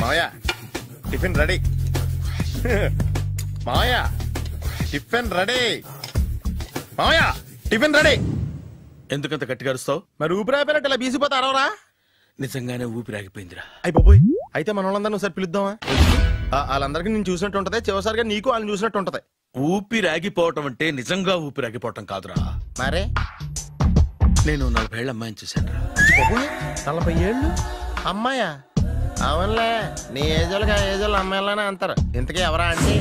మావయ్య tiffin ready. మావయ్య tiffin ready. మావయ్య టిఫిన్ రెడీ. ఎందుకంత గట్టిగా అరుస్తావు? మరి ఊపిరాయిపోయినట్టు ఇలా బీసిపోతే అరవరా? నిజంగానే ఊపిరాగిపోయిందిరా. అయ్యి బాబోయ్, అయితే మన వాళ్ళందరినీ ఒకసారి పిలుద్దామా? వాళ్ళందరికీ నేను చూసినట్టు ఉంటది, చివరిసారిగా నీకు వాళ్ళని చూసినట్టు ఉంటది. ఊపిరాగిపోవటం అంటే నిజంగా ఊపిరాగిపోవటం కాదురా. మరే నేను 40 ఏళ్ల అమ్మాయిని చూశాను రా. 40 ఏళ్ళు అమ్మాయా? అవునులే, నీ ఏజోళ్ళకి ఆ ఏజోళ్ళు అమ్మాయిలానే అంటారు. ఇంతకీ ఎవరా అంటే?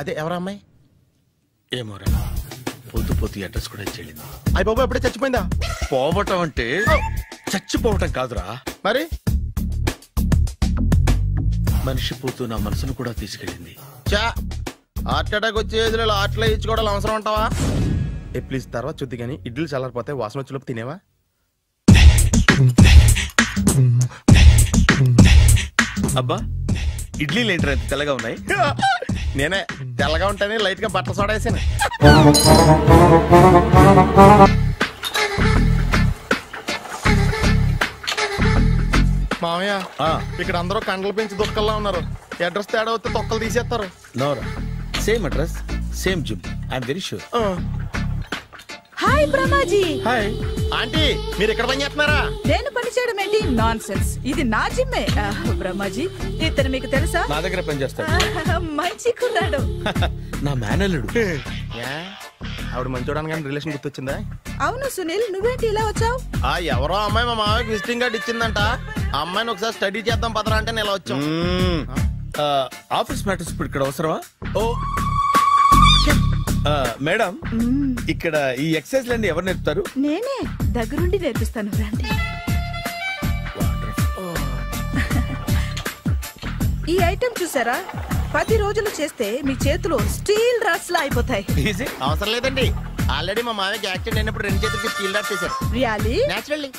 అదే ఎవరా అమ్మాయి? ఏమోరా, పొద్దు పొద్దు అడ్రస్ కూడా చెల్లింది. అయ్యి బాబు ఎప్పుడే చచ్చిపోయిందా? పోవటం అంటే చచ్చిపోవటం కాదురా, మరి మనిషి పోతూ నా మనసును కూడా తీసుకెళ్ళింది. చా, హార్ట్ అటాక్ వచ్చే ఏజ్లో హార్ట్లో ఇచ్చుకోవడం అవసరం ఉంటావా? ప్లీజ్ తర్వాత చూద్ది కానీ ఇడ్లీలు చల్లారిపోతే వాసన వచ్చేలోపు తినేవా? అబ్బా, ఇడ్లీలు ఏంట్రా ఇంత తెల్లగా ఉన్నాయి? నేనే తెల్లగా ఉంటానే లైట్ గా బట్టలు సోడేసాను. మామయ్య, ఇక్కడ అందరూ కండలు పెంచి దుక్కల్లా ఉన్నారు. అడ్రస్ తేడా వస్తే తొక్కలు తీసేస్తారు. నోరా, same address same gym, I'm very sure. Hi Brahmaji. Hi aunty, మీరు ఇక్కడ పని చేస్తున్నారా? నేను పని చేయడం ఏంటి? నాన్ సెన్స్, ఇది నా జిమ్మే. బ్రహ్మాజీ, ఇతను మీకు తెలుసా? నా దగ్గర పని చేస్తాడు. మంచి కుర్రాడు. నా మేనల్లుడు. ఆవిడ మంచి చూడడానికి కానీ రిలేషన్ గుర్తొచ్చిందా? అవును సునీల్, నువ్వేంటి ఇలా వచ్చావు? ఎవరో అమ్మాయి మా మామయ్యకి విజిటింగ్ కార్డు ఇచ్చిందంట. ఆ అమ్మాయిని ఒకసారి స్టడీ చేద్దాం పదరా అంటే నేను ఇలా వచ్చాం. ఆఫీస్ మ్యాటర్స్ ఇప్పుడు ఇక్కడ అవసరమా? ఓ మేడం, ఇక్కడ ఈ ఎక్సర్సైజ్ లన్నీ ఎవరు నేర్పుతారు? నేనే దగ్గరుండి నేర్పిస్తాను, రండి. ఈ ఐటెం చూసారా? 10 రోజులు చేస్తే మీ చేతులు స్టీల్ రాట్స్ లా అయిపోతాయి. అవసరం లేదండి, ఆల్రెడీ మా మామయ్యకి యాక్సిడెంట్ అయినప్పుడు 2 చేతులకి స్టీల్ రాట్స్ చేశారు. రియల్లీ? నేచురల్లీ.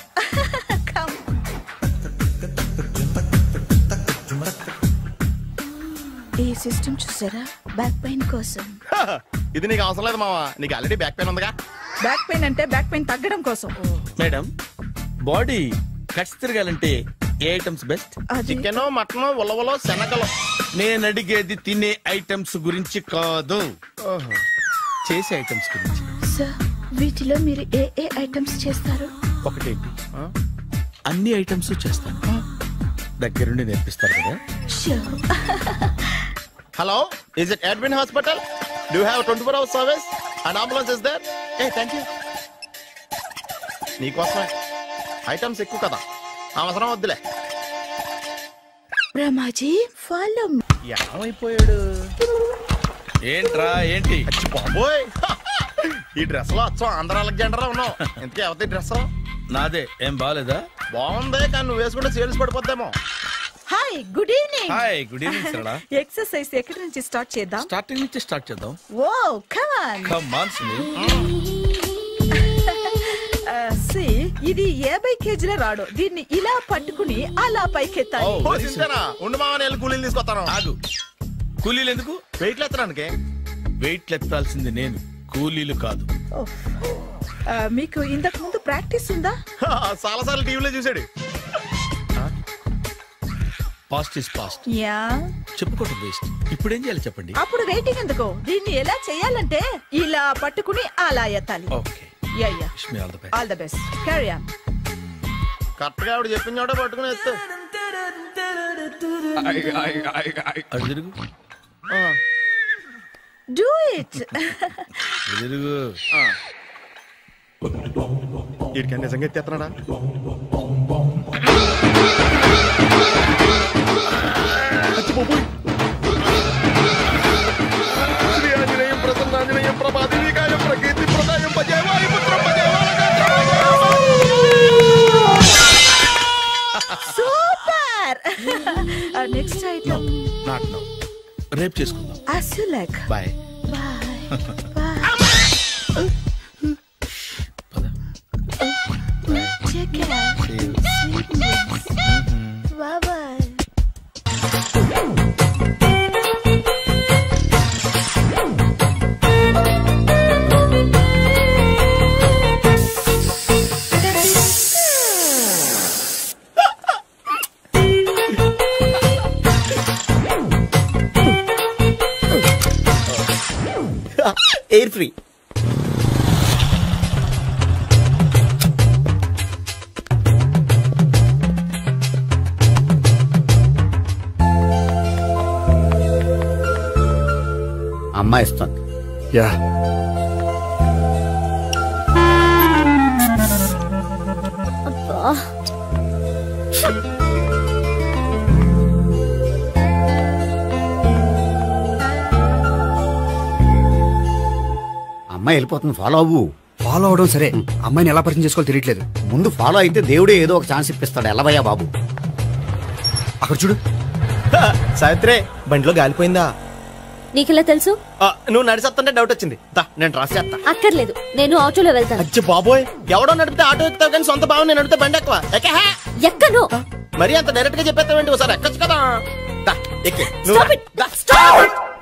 ఈ సిస్టమ్ చూసారా? బ్యాక్ పెయిన్ కోసం. ఇది నీకు అవసరం లేదు మావా, నీకు ఆల్రెడీ బ్యాక్ పెయిన్ ఉందిగా. బ్యాక్ పెయిన్ అంటే బ్యాక్ పెయిన్ తగ్గడం కోసం. మేడం, బాడీ కట్స్ తిరగాలంటే ఏ ఐటమ్స్ బెస్ట్? చికెన్, మటన్, ఉలవలో, శనగలు. నేను అడిగేది తినే ఐటమ్స్ గురించి కాదు, చేసే ఐటమ్స్ గురించి. సార్, వీటిలో మీరు ఏ ఏ ఐటమ్స్ చేస్తారు? ఒకటేంటి, అన్ని ఐటమ్స్ చేస్తాను. దగ్గరుండి నేర్పిస్తారు కదా? Hello, is it admin hospital? Do you have 24 hours service and ambulance is there? Thank you. నీకోసమే ఐటమ్స్ ఎక్కువ కదా, అవసరం వద్దులే. బ్రహ్మాజీ, ఫాలో. ఏమైపోయాడు? ఏంట్రా ఏంటి? బాబోయ్, ఈ డ్రెస్ లో వచ్చాం ఆంధ్ర అలెగ్జాండర్ ఉన్నావు. ఇంతకీ ఎవరి డ్రెస్? నాదే. ఏం బాగాలేదా? బాగుంది, కానీ నువ్వు వేసుకుంటే సేల్స్ పడిపోద్దేమో. Hi, good evening. Hi, good evening Sarala. Exercise ఎక్కడి నుంచి స్టార్ట్ చేద్దాం? స్టార్టింగ్ నుంచి స్టార్ట్ చేద్దాం. Oh come on. Come on Sunil. ఇది 50 కేజీల రాడు. దీన్ని ఇలా పట్టుకుని అలా పైకెత్తాలి. ఉండు మామ, నేను కూలీలు తీసుకొస్తాను. ఆగు, కూలీలు ఎందుకు? వెయిట్ ఎత్తడానికి. వెయిట్ ఎత్తాల్సింది నేను, కూలీలు కాదు. మీకు ఇంతకు ముందు ప్రాక్టీస్ ఉందా? చాలా సార్లు టీవీలో చూసాడు. Past is past. యా, చెప్పుకోవడం వేస్ట్. ఇప్పుడు ఏం చేయాలి చెప్పండి? అప్పుడు వెయిటింగ్ ఎందుకు? దీన్ని ఎలా చేయాలంటే ఇలా పట్టుకుని అలా ఎత్తాలి. Okay, yeah yeah, wish me all the best. All the best. Carry on. Correct గా ఆవిడ చెప్పిన చోట పట్టుకుని ఎత్తు. అటు తిరుగు. Do it. తిరుగు. వీడికి నిజంగా ఎత్తేస్తున్నాడా? శ్రీ ఆంజనేయం ప్రసన్నాంజనేయం ప్రభాదివికాయం ప్రకీర్తి ప్రదాయం భజేవాయు పుత్రం super. Next item not now, రేపు చేసుకుందాం. as you like. Bye. Bye. Take care. Bye bye. Mystery. అమ్మాయి ఇస్తుంది. యా అమ్మాయి వెళ్ళిపోతుంది, ఫాలో అవ్వు. ఫాలో అవడం సరే, అమ్మాయిని ఎలా పరిచయం చేసుకోవాలో తెలియట్లేదు. ముందు ఫాలో అయితే దేవుడే ఏదో ఒక ఛాన్స్ ఇప్పిస్తాడు. ఎల్లవయ్యా బాబు. అక్కడ చూడు. సావిత్రి బండిలో గాలిపోయిందా? నీకెలా తెలుసు? నువ్వు నడిచేస్తుంటే డౌట్ వచ్చింది. నేను డ్రాస్ చేస్తా. అక్కర్లేదు, నేను ఆటోలో వెళ్తాను. అచ్చి బాబోయ్, ఎవడో నడిపితే ఆటో ఎక్కుతావు కానీ సొంత భావం నేను నడిపితే బండి ఎక్కువ. ఎక్కను. మరి అంత డైరెక్ట్ గా చెప్పేస్తావేంటి? ఒకసారి ఎక్కొచ్చు కదా.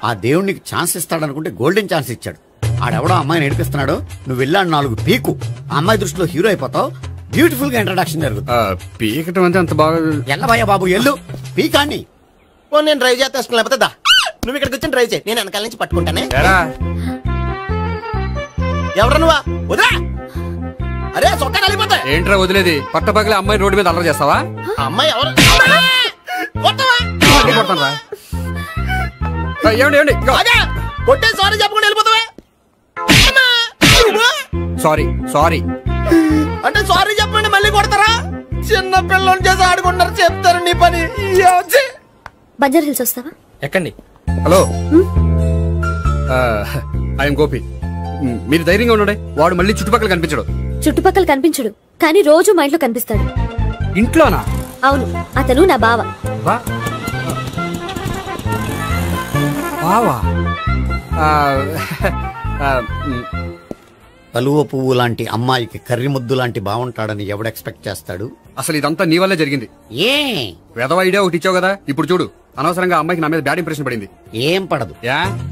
ఆ దేవుడికి ఛాన్స్ ఇస్తాడనుకుంటే గోల్డెన్ ఛాన్స్ ఇచ్చాడు. ఆడెవడో అమ్మాయిని నడిపిస్తున్నాడు, నువ్వు వెళ్ళాడు 4 పీకు. ఆ అమ్మాయి దృష్టిలో హీరో అయిపోతావు. బ్యూటిఫుల్ గా ఇంట్రడక్షన్ జరుగుతుంది. పీకటం అంటే అంత బాగా. ఎల్లవయ్యా బాబు ఎల్లు, పీకాన్ని. నేను డ్రైవ్ చేస్తా, లేకపోతే దా నువ్వు ఇక్కడికి వచ్చి డ్రైవ్ చేయి, నేను వెనకాల నుంచి పట్టుకుంటానే. ఎవరు నువ్వా? వదిలే. అరే చొక్కా కలిపోతా. ఏంట్రా వదిలేది? పట్టపగలే అమ్మాయి రోడ్డు మీద అల్లరి చేస్తావా? అమ్మాయి ఎవరు? ఏమండి కొట్టే సారీ చెప్పకుండా వెళ్ళిపోతావా? సారీ సారీ అంటే సారీ చెప్పండి మళ్ళీ కొడతారా? చిన్న పిల్లలు చేసి ఆడుకుంటారు, చెప్తారు నీ పని. బంజారా హిల్స్ వస్తావా? ఎక్కండి. Hello, I'm Gopi. మీరు ధైర్యంగా ఉండండి. వాడు మళ్ళీ చుట్టుపక్కల కనిపించడు. చుట్టుపక్కల కనిపించడు, కానీ రోజు మా ఇంట్లో కనిపిస్తాడు. ఇంట్లోనా? అవును, అతను నా బావ. బావా? కలువ పువ్వు లాంటి అమ్మాయికి కర్రి ముద్దు లాంటి బాగుంటాడని ఎవడు ఎక్స్పెక్ట్ చేస్తాడు? అసలు ఇదంతా నీ వల్లే జరిగింది. ఏ వెధవ ఐడియా ఒకటి ఇచ్చావు కదా. ఇప్పుడు చూడు, అనవసరంగా అమ్మాయికి నా మీద బ్యాడ్ ఇంప్రెషన్ పడింది. ఏం పడదు.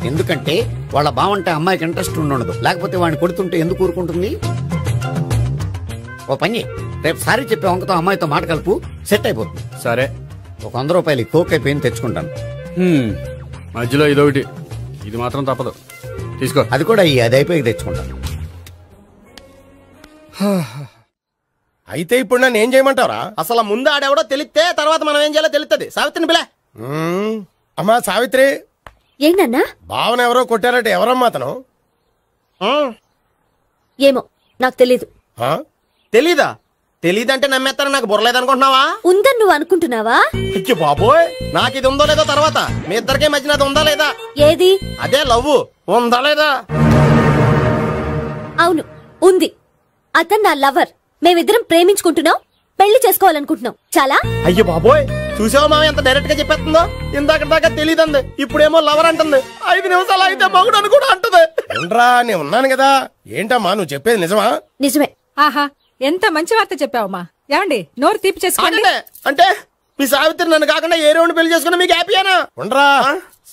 ఎందుకంటే వాళ్ళ బాగుంటే అమ్మాయికి ఇంట్రెస్ట్ ఉండదు. లేకపోతే వాడిని కొడుతుంటే ఎందుకు ఊరుకుంటుంది? ఓ పని, రేపు సారీ చెప్పే వంకతో అమ్మాయితో మాట కలుపు, సెట్ అయిపోతుంది. సరే, ఒక 100 రూపాయలు కోక్ అయిపోయింది తెచ్చుకుంటాను. మధ్యలో ఇదొకటి, ఇది మాత్రం తప్పదు. తీసుకో. అది కూడా అది అయిపోయి తెచ్చుకుంటాను. అయితే ఇప్పుడు నన్ను ఏం చేయమంటారా? అసలు ముందు ఆడెవడో తెలిస్తే తర్వాత మనం ఏం చేయాలో తెలుస్తుంది. సావిత్రిని పిల్ల. అమ్మా సావిత్రి. ఏంటన్నా? భావన ఎవరో కొట్టారట. ఎవరమ్మా అతను? ఏమో నాకు తెలీదు. తెలీదా? తెలీదంటే నమ్మేస్తారా? నాకు బుర్రలేదనుకుంటున్నావా? ఉందని నువ్వు అనుకుంటున్నావా? బాబోయ్, నాకు ఇది ఉందో లేదో తర్వాత మీ ఇద్దరికే మధ్యన అది ఉందా లేదా? ఏది? అదే లవ్ ఉందా లేదా? అవును, ఉంది. అతను నా లవర్. మేమిద్దరం ప్రేమించుకుంటున్నాం, పెళ్లి చేసుకోవాలనుకుంటున్నాం. చాలా. అయ్యో బాబోయ్, చూసావా మామ ఎంత డైరెక్ట్ గా చెప్పేస్తుందో? ఇందాక దాకా తెలియదండి, ఇప్పుడేమో లవర్ అంటుంది. 5 నిమిషాలు అయితే మగుడు అని కూడా అంటుంది. ఏంట్రా, నేను ఉన్నాను కదా. ఏంటమ్మా నువ్వు చెప్పేది నిజమా? నిజమే. ఆహా, ఎంత మంచి వార్త చెప్పావమ్మా. ఏమండి, నోరు తీపి చేసుకోండి. అంటే మీ సావిత్రి నన్ను కాకుండా ఏ రౌండ్ పెళ్లి చేసుకున్నా మీకు హ్యాపీయేనా? ఉండరా,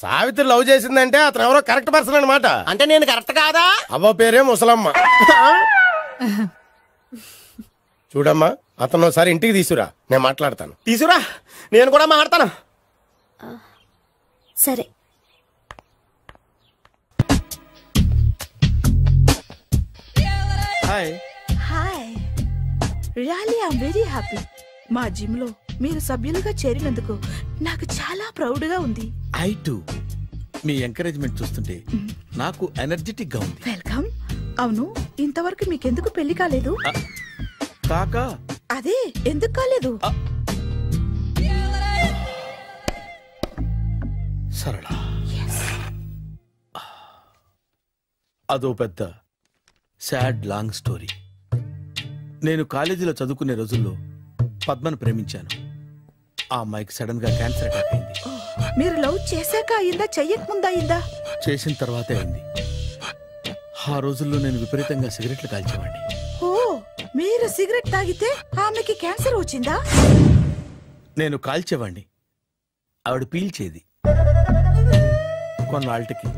సావిత్రి లవ్ చేసిందంటే అతను ఎవరో కరెక్ట్ పర్సన్ అనమాట. అంటే నేను కరెక్ట్ కాదా? అవ్వ పేరే ముసలమ్మ. చూడమ్మా, అతను ఒకసారి ఇంటికి తీసుకురా, నేను మాట్లాడతాను. తీసుకురా, నేను కూడా మాట్లాడతాను. సరే. Hi. Hi, really I am very happy. మా జిమ్ లో మీరు సభ్యులుగా చేరినందుకు నాకు చాలా ప్రౌడ్ గా ఉంది. I to. మీ ఎంకరేజ్మెంట్ చూస్తుంటే నాకు ఎనర్జెటిక్ గా ఉంది. వెల్కమ్. అవును, ఇంతవరకు మీకెందుకు పెళ్లి కాలేదు? కాకా అదే ఎందుకు కాలేదు? సరళ, అదో పెద్ద సాడ్ లాంగ్ స్టోరీ. నేను కాలేజీలో చదువుకునే రోజుల్లో పద్మను ప్రేమించాను. ఆ అమ్మాయికి సడన్ గా క్యాన్సర్ అటాక్ అయింది. మీరు లవ్ చేశాక అయిందా, చెయ్యక ముందా అయిందా? చేసిన తర్వాతే అయింది. ఆ రోజుల్లో నేను విపరీతంగా సిగరెట్లు కాల్చేవాడిని. ఓ, మీరు సిగరెట్ తాగితే ఆమెకి క్యాన్సర్ వచ్చిందా? నేను కాల్చేవాడిని, ఆవిడ పీల్చేది. కొన్నాళ్ళకి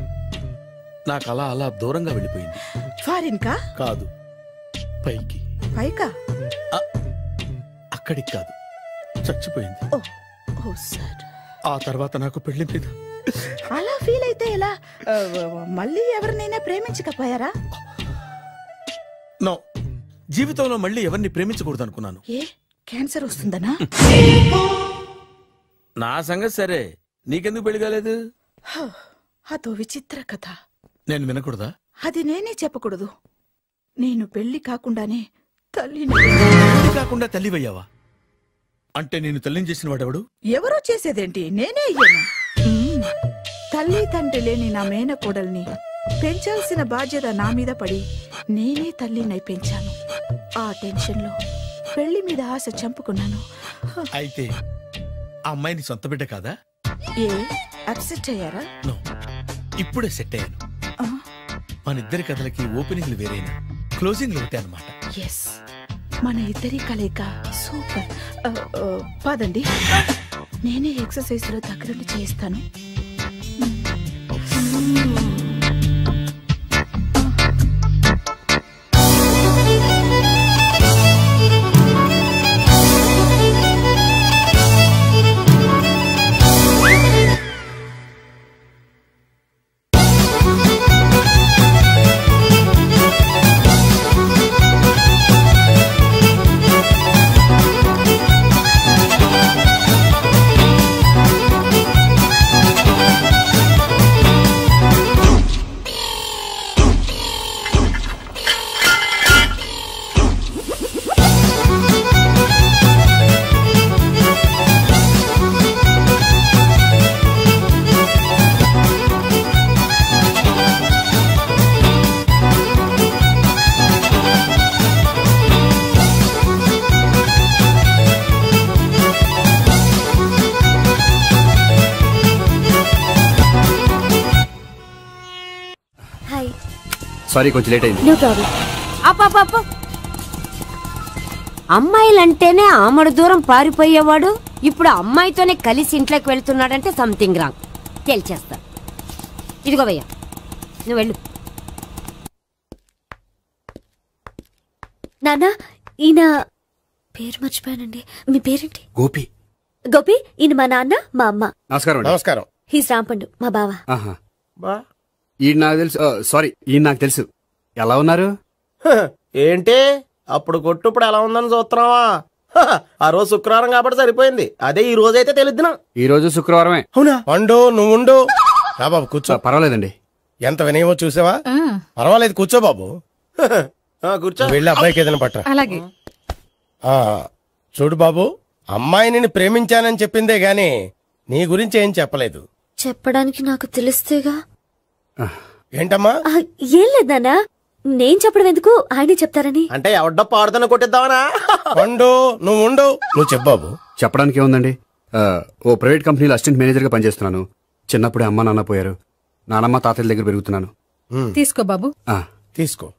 నాకు అలా అలా దూరంగా వెళ్ళిపోయింది. ఫారిన్ కా? కాదు, పైకి. పైకా? అక్కడికి కాదు, చచ్చిపోయింది. ఓ సార్. ఆ తర్వాత నాకు పెళ్లి మీద అలా ఫీల్ అయితే ఎలా? మళ్ళీ ఎవరినైనా ప్రేమించకపోయారా? నో, జీవితంలో మళ్ళీ ఎవరిని ప్రేమించకూడదు అనుకున్నాను. ఏ క్యాన్సర్ వస్తుందనా? నా సంగతి సరే, నీకెందుకు పెళ్లి కాలేదు? అదో విచిత్ర కథ. నేను వినకూడదా? అది నేనే చెప్పకూడదు. నేను పెళ్లి కాకుండానే తల్లిని. పెళ్లి కాకుండా తల్లివయ్యావా? అంటే నేను తల్లిని చేసిన వాడెవడు? ఎవరో చేసేదేంటి, నేనే అయ్యాను. తల్లి తండ్రి లేని నా మేనకోడల్ని పెంచాల్సిన బాధ్యత నా మీద పడి నేనే తల్లినై పెంచాను. ఆ టెన్షన్లో పెళ్లి మీద ఆశ చంపుకున్నాను. అయితే ఆ అమ్మాయిని సొంత బిడ్డ కాదా? ఏ అప్సెట్ అయ్యారా? నో, ఇప్పుడే సెట్ అయ్యాను. మన ఇద్దరి కథలకి ఓపెనింగ్లు వేరైనా క్లోజింగ్లు ఒకటే అన్నమాట. ఎస్, మన ఇద్దరి కలయిక సూపర్. పదండి, నేనే ఎక్సర్సైజ్ లో దగ్గరుండి చేయిస్తాను. సారీ, కొంచెం లేట్ అయింది. No problem. అప్ప అమ్మాయిలంటేనే ఆమడు దూరం పారిపోయేవాడు ఇప్పుడు అమ్మాయితోనే కలిసి ఇంట్లోకి వెళ్తున్నాడంటే సంథింగ్ రాంగ్. తేల్చేస్తా. ఇదిగో భయ్యా, నువ్వు వెళ్ళు. నాన్న, ఈయన పేరు మర్చిపోయానండి. మీ పేరేంటి? గోపి. గోపి, ఈయన మా నాన్న, మా అమ్మ. నమస్కారం. నమస్కారం. హీస్ రాంపండు, మా బావ. ఈయన నాకు తెలుసు. సారీ, ఈయన నాకు తెలుసు. ఎలా ఉన్నారు? ఏంటి అప్పుడు కొట్టు ఇప్పుడు ఎలా ఉందని చూస్తున్నావా? ఆ రోజు శుక్రవారం కాబట్టి సరిపోయింది. అదే ఈ రోజు అయితే తెలిద్దునా. ఈ రోజు శుక్రవారమే. అవునా? వండు, నువ్వు ఉండు. రా బాబు కూర్చో. పర్వాలేదండి. ఎంత వినయమో చూసావా? పర్వాలేదు, కూర్చో బాబు. కూర్చో. వెళ్ళి అబ్బాయికి ఏదైనా పట్ట. అలాగే. చూడు బాబు, అమ్మాయిని ప్రేమించానని చెప్పిందే గాని నీ గురించి ఏం చెప్పలేదు. చెప్పడానికి నాకు తెలిస్తేగా. ఏంటమ్మా? ఏం లేదన్నా, నేను చెప్పడం ఎందుకు, ఆయనే చెప్తారని. అంటే ఎవడ్డో పాడుతున్న కొట్టిద్దామనా? వండు, నువ్వు ఉండు. నువ్వు చెప్పు బాబు. చెప్పడానికి ఏముందండి, ఓ ప్రైవేట్ కంపెనీలో అసిస్టెంట్ మేనేజర్ గా పనిచేస్తున్నాను. చిన్నప్పుడే అమ్మ నాన్న పోయారు. నానమ్మ తాతయ్య దగ్గర పెరుగుతున్నాను. తీసుకో బాబు. తీసుకో.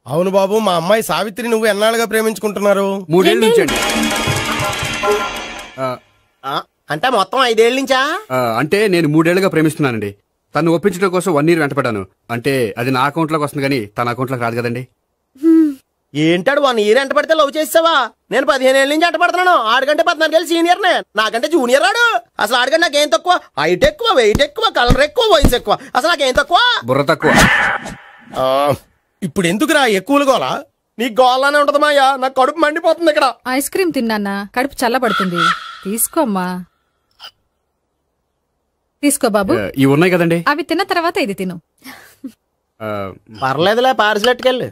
అవును బాబు, మా అమ్మాయి సావిత్రి నువ్వు ఎన్నాళ్ళుగా ప్రేమించుకుంటున్నారు? 3 ఏళ్ళ నుంచి అండి. అంటే మొత్తం 5 ఏళ్ళ నుంచా? అంటే నేను 3 ఏళ్లుగా ప్రేమిస్తున్నానండి. తను ఒప్పించడం కోసం 1 year వెంటపడ్డాను. అంటే అది నా అకౌంట్ లోకి వస్తుంది కానీ తన అకౌంట్ లోకి రాదు కదండి. ఏంటాడు 1 year ఎంట పడితే లవ్ చేసావా? నేను 15 ఏళ్ళ నుంచి ఎంట పడుతున్నాను. ఆడికంటే 14 ఏళ్ళు సీనియర్ నే, నాకంటే జూనియర్ రాడు. అసలు ఆడికంటే నాకేం తక్కువ? హైట్ ఎక్కువ, వెయిట్ ఎక్కువ, కలర్ ఎక్కువ, వయసు ఎక్కువ. అసలు నాకేం తక్కువ? బుర్ర తక్కువ. ఇప్పుడు ఎందుకురా ఎక్కువలు గోలా? నీకు గోలానే ఉంటది మాయా. నాకు కడుపు మండిపోతుంది ఇక్కడ. ఐస్ క్రీమ్ తిన్నానా, కడుపు చల్లబడుతుంది. తీసుకోమ్మా. తీసుకో బాబు. ఇవి ఉన్నాయి కదండి, అవి తిన్న తర్వాత ఇది తిను. పర్లేదులే, పార్సిలెట్కెళ్ళి.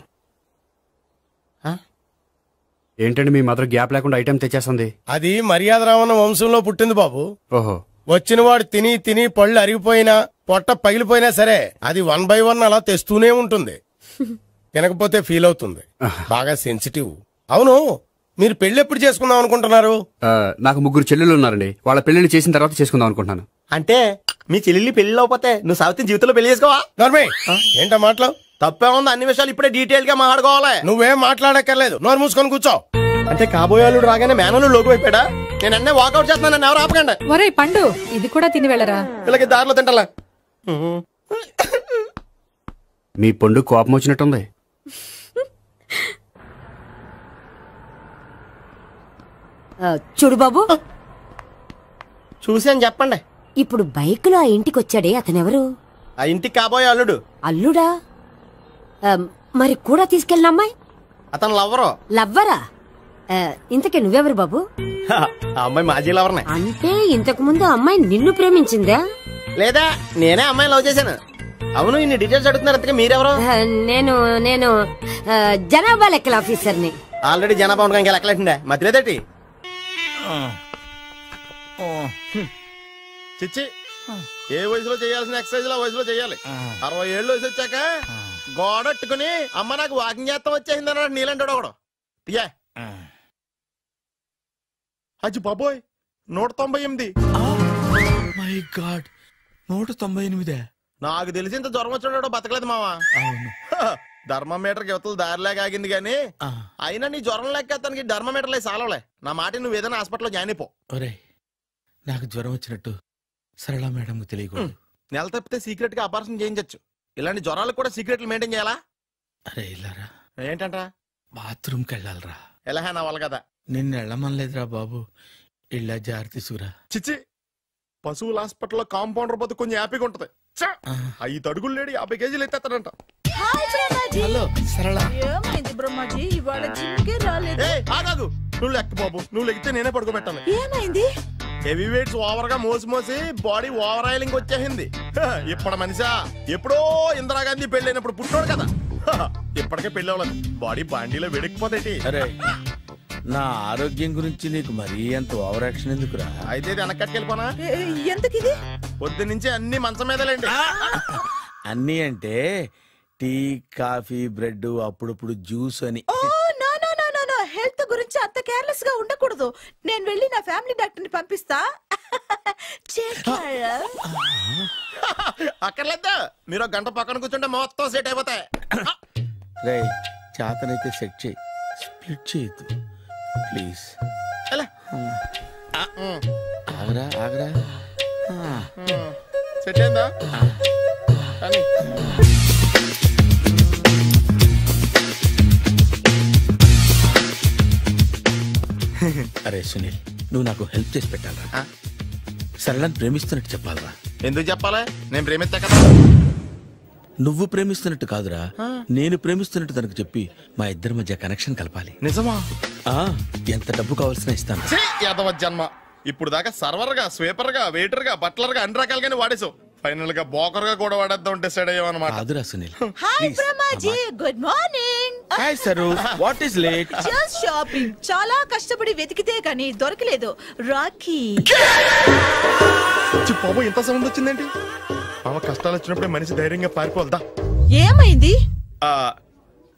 ఏంటండి మీ మదర్ గ్యాప్ లేకుండా ఐటెం తెచ్చేస్తుంది? అది మర్యాద రావణ వంశంలో పుట్టింది బాబు. ఓహో. వచ్చినవాడు తిని తిని పళ్ళు అరిగిపోయినా పొట్ట పగిలిపోయినా సరే అది 1 by 1 అలా తెస్తూనే ఉంటుంది. తినకపోతే ఫీల్ అవుతుంది. బాగా సెన్సిటివ్. అవును, మీరు పెళ్లి ఎప్పుడు చేసుకుందాం అనుకుంటున్నారు? నాకు 3 చెల్లెళ్ళు ఉన్నారండి. వాళ్ళ పెళ్లిళ్ళు చేసిన తర్వాత చేసుకుందాం అనుకుంటున్నాను. అంటే మీ చెల్లెల్ని పెళ్లి అవ్వకపోతే నువ్వు సావిత్రి జీవితంలో పెళ్లి చేసుకోవా? నోర్మే, ఏంటో మాటలు? తప్పే ఉంది. అన్ని విషయాలు ఇప్పుడే డీటెయిల్ గా మాట్లాడుకోవాలి. నువ్వేం మాట్లాడక్కర్లేదు, నోరు మూసుకొని కూర్చో. అంటే కాబోయేవాళ్ళు రాగానే మేనలు లోకి అయిపోయాడా? నేను అన్నీ వాకౌట్ చేస్తున్నాను, నన్ను ఎవరు ఆపకండి. ఒరే పండు, ఇది కూడా తిని వెళ్ళరా. వీళ్ళకి దారిలో తింటలా. మీ పండు కోపం వచ్చినట్టుంది. చూడు బాబు, చూసాను చెప్పండి. ఇప్పుడు బైక్ లో ఆ ఇంటికి వచ్చాడే అతనెవరు? ఆ ఇంటికి కాబోయే అల్లుడు. అల్లుడా? మరి కూడా తీసుకెళ్ళిన అమ్మాయి? అతను లవ్వరు. లవ్వరా? ఇంతకీ నువ్వెవరు బాబు? ఆ అమ్మాయి మాజీ లవర్నే. అంటే ఇంతకు ముందు అమ్మాయి నిన్ను ప్రేమించిందా? లేదా నేనే అమ్మాయి లవ్ చేశాను. అవును, ఇన్ని డీటెయిల్స్ అడుగుతున్నారు. అంతగా మీరెవరు? నేను నేను జనాభా లెక్కల ఆఫీసర్ని. ఆల్రెడీ జనాభా ఉండగా ఇంకా లెక్కలేటండే మధ్యలేదేటి. చిచ్చి, ఏ వయసులో చేయాల్సిన ఎక్సర్సైజ్ ఆ వయసులో చేయాలి. 60 ఏళ్ళు వయసు వచ్చాక గోడట్టుకుని అమ్మ నాకు వాకింగ్ చేస్తాం వచ్చేసింది అన్నాడు నీలంటాడు ఒకడు. తీయా అజ్జి బాబోయ్, 198. My God, 198. నాకు తెలిసి ఇంత జ్వరం వచ్చాడో బతకలేదు మావా. ధర్మమీటర్ యువతలు దారిలాగా ఆగింది గానీ అయినా నీ జ్వరం లెక్క తనకి ధర్మమీటర్లే సాలవలే. నా మాట నువ్వు ఏదైనా హాస్పిటల్లో జాయిన్ అయిపో. ఒరే, నాకు జ్వరం వచ్చినట్టు సరళ మేడం తెలియకూడదు. నెల తప్పితే సీక్రెట్ గా ఆపరేషన్ చేయించచ్చు. ఇలాంటి జ్వరాలకు కూడా సీక్రెట్లు మెయింటైన్ చేయాలా? అరే ఇల్లారా, ఏంటంటరా? బాత్రూమ్కి వెళ్ళాలరా. ఎలా నా వాళ్ళ కదా. నిన్ను వెళ్ళమనలేదురా బాబు, ఇళ్ళ జారి తీసుకురా. చిచ్చి, పశువుల హాస్పిటల్లో కాంపౌండర్ బతు కొంచెం హ్యాపీగా ఉంటది. 5 అడుగులు లేడి 50 కేజీలు ఎత్తేస్తాడంట. హలో సరళ. ఏమైంది బ్రహ్మాజీ, ఇవాళ జిమ్కే రాలేదు? ఆగాగు, నువ్వు లెక్క బాబు. నువ్వు లెక్కితే నేనే పడుకోబెట్టాను. ఏమైంది? హెవీ వెయిట్స్ ఓవర్ గా మోసి బాడీ ఓవర్ ఆయిలింగ్ వచ్చేసింది. ఇప్పుడు మనిషా ఎప్పుడో ఇందిరాగాంధీ పెళ్ళైనప్పుడు పుట్టినోడు కదా. ఇప్పటికే పెళ్లి అవ్వలేదు, బాడీ బాండీలో వెడికిపోతేటి. అరే, నా ఆరోగ్యం గురించి నీకు మరీ అంత ఓవర్ యాక్షన్ ఎందుకురా? అయితే వెనక్కట్టుకెళ్ళిపోనా? ఎందుకు ఇది? పొద్దు నుంచి అన్ని మంచం మీదలేండి. అన్నీ అంటే టీ, కాఫీ, బ్రెడ్, అప్పుడప్పుడు జ్యూస్ అని. హెల్త్ గురించి అంత కేర్లెస్ గా ఉండకూడదు. నేను వెళ్ళి నా ఫ్యామిలీ డాక్టర్ ని పంపిస్తా. అక్కర్లేదా, మీరు గంట పక్కన కూర్చుంటే మొత్తం సెట్ అయిపోతాయి. రే, చేతనైతే సెట్ చేయి, స్ప్లిట్ చేయొద్దు ప్లీజ్. ఆగరా ఆగరా. సెట్ అయిందా? అరే సునీల్, నువ్వు నాకు హెల్ప్ చేసి పెట్టాలరా. సరళని ప్రేమిస్తున్నట్టు చెప్పాలరా. ఎందుకు చెప్పాలి? నేను ప్రేమిస్తా కదా. నువ్వు ప్రేమిస్తున్నట్టు కాదురా, నేను ప్రేమిస్తున్నట్టు తనకు చెప్పి మా ఇద్దరి మధ్య కనెక్షన్ కలపాలి. నిజమా? ఎంత డబ్బు కావాల్సిన ఇస్తాను. యాదవ జన్మ, ఇప్పుడు దాకా సర్వర్ గా, స్వీపర్ గా, వెయిటర్ గా, బట్లర్ గా అన్ని రకాలుగానే వాడేసావు. ఫైనల్ గా బోకర్ గా కూడా వాడేద్దాం డిసైడ్ అయ్యామన్నమాట. కాదురా Sunil. Hi Brahmaji, good morning. Hi sir, what is late? Just shopping. చాలా కష్టపడి వెతికితే గానీ దొరకలేదు. రాఖీ. బాబు, ఇంత సౌండ్ వచ్చిందేంటి? మామ, కష్టాలు వచ్చినప్పుడే మనిషి ధైర్యంగా పారిపోదా. ఏమైంది?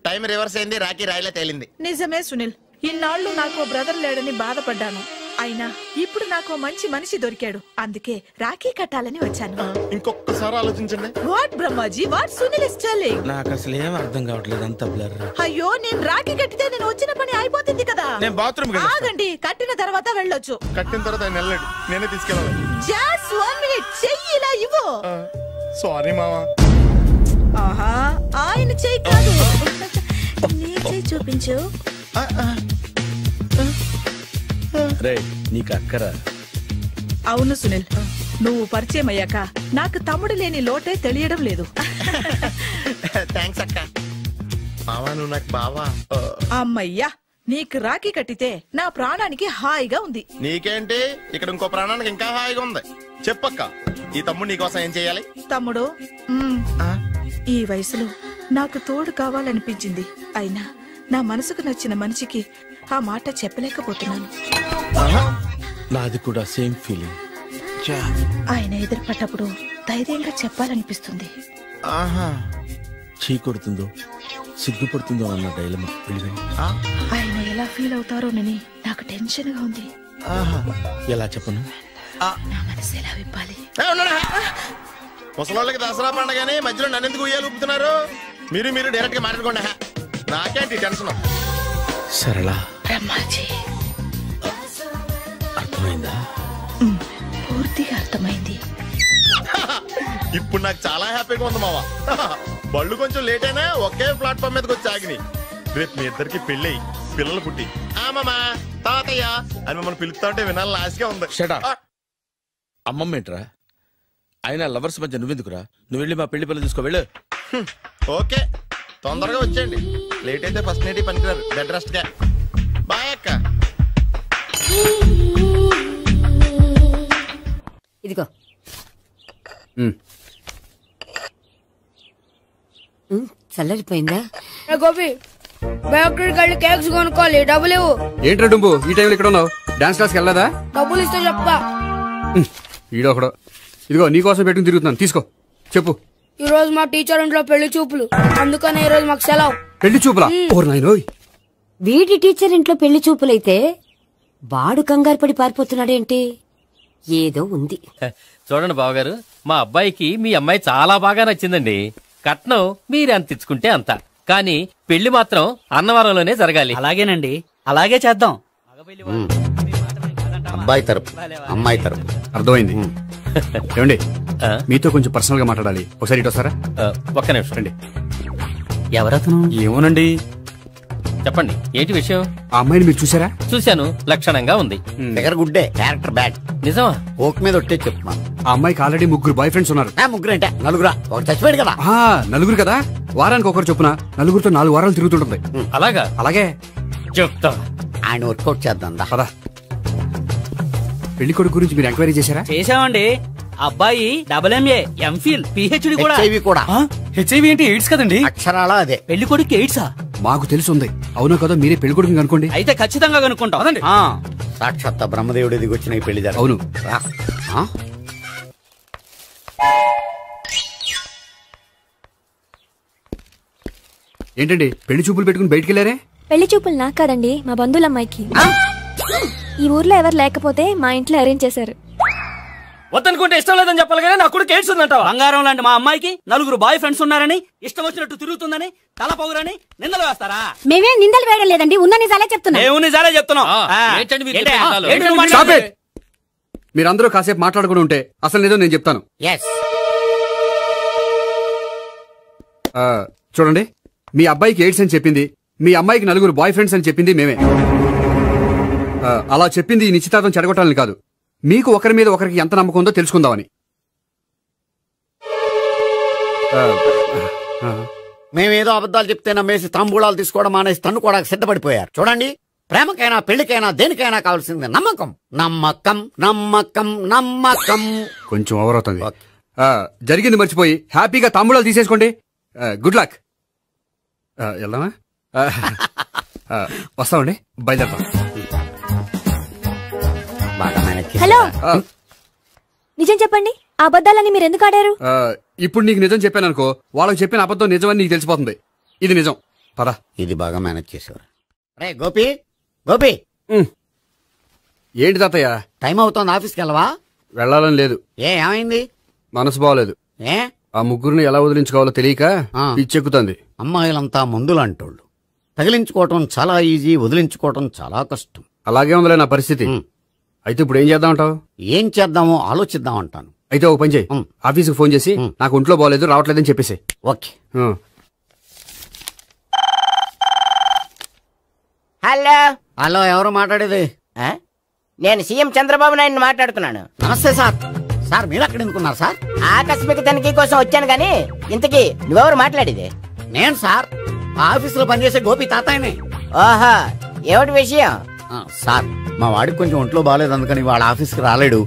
టైం రివర్స్ అయింది, రాఖీ రాయిలా తేలింది. నిజమే సునీల్, ఇన్నాళ్ళు నాకు బ్రదర్ లేడని బాధపడ్డాను. అయినా ఇప్పుడు నాకు మంచి మనిషి దొరికాడు. అందుకే రాఖీ కట్టాలని వచ్చాను. ఇంకొకసారి ఆలోచించండి. What Brahmaji, what Sunil is telling? నాకు అసలు ఏం అర్థం కావట్లేదు, అంత బ్లర్. అయ్యో, నేను రాఖీ కట్టితే నేను వచ్చిన పని అయిపోతుంది కదా. నేను బాత్రూమ్ ఆగండి, కట్టిన తర్వాత వెళ్ళొచ్చు. కట్టిన తర్వాత ఆయన వెళ్ళండి, నేనే తీసుకెళ్ళాలి. జస్ట్ 1 మినిట్, చెయ్యి ఇలా ఇవ్వు. సారీ మావా. ఆహా, ఆయన చెయ్యి కాదు, నీ చెయ్యి చూపించు. రే, నీకు అక్కరా? అవును సునీల్, నువ్వు పరిచయం అయ్యాక నాకు తమ్ముడు లేని లోటే తెలియడం లేదు. థ్యాంక్స్ అక్క. మావా, నువ్వు నాకు బావా. అమ్మయ్యా, నీకు రాఖీ కట్టితే నా ప్రాణానికి హాయిగా ఉంది. నీకేంటి, ఇక్కడ ఇంకో ప్రాణానికి ఇంకా హాయిగా ఉంది. చెప్పక్క, ఈ తమ్ముడు నీకోసం ఏం చెయ్యాలి? తమ్ముడు, ఈ వయసులో నాకు తోడు కావాలనిపించింది. అయినా నా మనసుకు నచ్చిన మనిషికి ఆ మాట చెప్పలేకపోతున్నాను. నాది కూడా సేమ్ ఫీలింగ్. ఆయన ఎదురుపడ్డప్పుడు ధైర్యంగా చెప్పాలనిపిస్తుంది. చీ కొడుతుందో సిగ్గుపడుతుందో అన్న డైలమా. ఆయన ఎలా ఫీల్ అవుతారోనని నాకు టెన్షన్ గా ఉంది. ఎలా చెప్పను? నా మనసు ఎలా విప్పాలి? ముసలోళ్ళకి దసరా పండగని మధ్యలో నన్ను ఎందుకు ఉయ్యాలు ఊపుతున్నారు? మీరు డైరెక్ట్ గా మాట్లాడుకోండి. నాకేంటి టెన్షన్? సరళ, బ్రహ్మాజీ, అర్థమైందా? పూర్తిగా అర్థమైంది. ఇప్పుడు నాకు చాలా హ్యాపీగా ఉంది మావా. బళ్ళు కొంచెం లేట్ అయినా ఒకే ప్లాట్ఫామ్ మీదకి వచ్చి ఆగినాయి. రేపు మీ ఇద్దరికి పెళ్ళి పిల్లలు పుట్టి మామా తాతయ్య అని మిమ్మల్ని పిలుస్తా ఉంటే వినాలి లాస్ట్గా ఉంది. Shut up. అమ్మమ్మ ఏంట్రా? అయినా లవర్స్ మధ్య నువ్వెందుకురా? నువ్వు వెళ్ళి మా పెళ్లి పిల్లలు తీసుకో వెళ్ళు. ఓకే, తొందరగా వచ్చేయండి. లేట్ అయితే ఫస్ట్ నైట్ పనికిరారు. బెడ్ రెస్ట్ గా. బాయ్ అక్క. ఇదిగో చల్లరిపోయిందా? గోపి బేకరీకి వెళ్ళి కేక్స్ కొనుక్కోవాలి, డబ్బులు ఇవ్వు. ఏంట్రా డుంబు ఈ టైంలో ఇక్కడ ఉన్నావు? డాన్స్ క్లాస్కి వెళ్ళదా? డబ్బులు ఇస్తే చెప్తా. ఈడొకడు. ఇదిగో నీకోసం పెట్టుకుని తిరుగుతున్నాను, తీసుకో. చెప్పు. ఈ రోజు మా టీచర్ ఇంట్లో పెళ్లి చూపులు, అందుకనే ఈ రోజు మాకు సెలవు. పెళ్లి చూపులా? ఓర్ నాయనోయ్. వీడి టీచర్ ఇంట్లో పెళ్లి చూపులైతే వాడు కంగారు పడి పారిపోతున్నాడేంటి? ఏదో ఉంది. చూడండి బావగారు, మా అబ్బాయికి మీ అమ్మాయి చాలా బాగా నచ్చిందండి. కట్నం మీరెంత ఇచ్చుకుంటే అంత, కానీ పెళ్లి మాత్రం అన్నవరంలోనే జరగాలి. అలాగేనండి, అలాగే చేద్దాం. అబ్బాయి తరపు అమ్మాయి తరపు. అర్థమైంది. ఏమండి మీతో కొంచెం పర్సనల్ గా మాట్లాడాలి, ఒకసారి ఇటు వస్తారా? ఒక్క నిమిషం రండి. ఎవరతను? ఏమోనండి. చెప్పండి, ఏంటి విషయం? ఆ అమ్మాయిని మీరు చూసారా? చూశాను, లక్షణంగా ఉంది. దగ్గర గుడ్డే, క్యారెక్టర్ బ్యాడ్. నిజమా? ఓక్ మీద ఒట్టే చెప్తున్నా. ఆ అమ్మాయికి ఆల్రెడీ 3 బాయ్ ఫ్రెండ్స్ ఉన్నారు. ముగ్గురు అంటే నలుగురా? ఒకటి చచ్చిపోయాడు కదా. నలుగురు కదా, వారానికి ఒకరు చొప్పున నలుగురితో 4 వారాలు తిరుగుతుంటుంది. అలాగా? అలాగే చెప్తా. ఆయన వర్కౌట్ చేద్దాం. పదా. పెళ్లి కొడుకు గురించి మీరు ఎంక్వైరీ చేశారా? చేసామండి. అబ్బాయి MA, MPhil, PhD కూడా. హెచ్ఐవి కూడా. హెచ్ఐవి ఏంటి? ఎయిడ్స్ కదండి. అక్షరాల అదే. పెళ్లి కొడుకు ఎయిడ్సా? మాకు తెలుసుంది. అవునో కదా, మీరే పెళ్లి కొడుకుని కనుకోండి. అయితే ఖచ్చితంగా కనుక్కుంటాం. సాక్షాత్ బ్రహ్మదేవుడి దిగి వచ్చిన ఈ పెళ్లి. అవును. ఏంటండి పెళ్లి చూపులు పెట్టుకుని బయటికి వెళ్ళారే? పెళ్లి చూపులు నాకు కాదండి, మా బంధువుల అమ్మాయికి. ఈ ఊర్లో ఎవరు లేకపోతే మా ఇంట్లో అరేంజ్ చేశారు. వద్దనుకుంటే ఇష్టం లేదని చెప్పాలి కానీ నా కొడుకు ఎయిడ్స్ ఉందంటావా? బంగారం లాంటి మా అమ్మాయికి 4 బాయ్ ఫ్రెండ్స్ ఉన్నారని, ఇష్టం వచ్చినట్టు తిరుగుతుందని, తల పొగరని నిందలు వేస్తారా? మేమే నిందలు వేయడం లేదండి, ఉన్న నిజాలే చెప్తున్నా. నిజాలే చెప్తున్నాం. మీరందరూ కాసేపు మాట్లాడుకుని ఉంటే అసలు నిజం నేను చెప్తాను. చూడండి, మీ అబ్బాయికి ఎయిడ్స్ అని చెప్పింది, మీ అమ్మాయికి 4 బాయ్ ఫ్రెండ్స్ అని చెప్పింది మేమే. అలా చెప్పింది ఈ నిశ్చితార్థం చెడగొట్టాలని కాదు, మీకు ఒకరి మీద ఒకరికి ఎంత నమ్మకం ఉందో తెలుసుకుందామని. మేమేదో అబద్ధాలు చెప్తే నమ్మేసి తాంబూలాలు తీసుకోవడం మానేసి తన్నుకోవడానికి సిద్ధపడిపోయారు. చూడండి, ప్రేమకైనా పెళ్లికైనా దేనికైనా కావాల్సింది నమ్మకం. నమ్మకం నమ్మకం నమ్మకం. కొంచెం ఓవర్ అవుతుంది. జరిగింది మర్చిపోయి హ్యాపీగా తాంబూలాలు తీసేసుకోండి. Good luck. వెళ్దామా? వస్తామండి, బయలుదేరతాం. హలో, నిజం చెప్పండి, ఆ అబద్ధాలని మీరు ఎందుకు ఆడారు? ఇప్పుడు నీకు నిజం చెప్పాను అనుకో, వాళ్ళకి చెప్పిన అబద్ధం నిజమని నీకు తెలిసిపోతుంది. ఇది నిజం. పదా. ఇది బాగా మేనేజ్ చేసేవారు. రే గోపి, గోపి. ఏంటి తాతయ్య? టైం అవుతోంది, ఆఫీస్కి వెళ్ళవా? వెళ్ళాలని లేదు. ఏమైంది? మనసు బాగోలేదు. ఆ ముగ్గురిని ఎలా వదిలించుకోవాలో తెలియక పిచ్చెక్కుతుంది. అమ్మాయిలంతా మందులంటోళ్ళు. తగిలించుకోవటం చాలా ఈజీ, వదిలించుకోవటం చాలా కష్టం. అలాగే ఉందిలే నా పరిస్థితి. అయితే ఇప్పుడు ఏం చేద్దామంటావు? ఏం చేద్దామో ఆలోచిద్దాం అంటాను. అయితే ఒక పని చేయి, ఆఫీస్కి ఫోన్ చేసి నాకు ఒంట్లో బాగోలేదు రావట్లేదని చెప్పేసి. ఓకే. హలో. హలో, ఎవరు మాట్లాడేది? నేను సీఎం చంద్రబాబు నాయుడు మాట్లాడుతున్నాను. నమస్తే సార్. సార్ మీరు అక్కడ ఎందుకున్నారు సార్? ఆకస్మిక తనిఖీ కోసం వచ్చాను గాని ఇంతకీ నువ్వెవరు మాట్లాడేది? నేను సార్, ఆఫీసులో పనిచేసే గోపి తాతాయనే. ఓహో, ఏమిటి విషయం? సార్, మా వాడికి కొంచెం ఒంట్లో బాగాలేదు, అందుకని వాళ్ళ ఆఫీస్కి రాలేడు.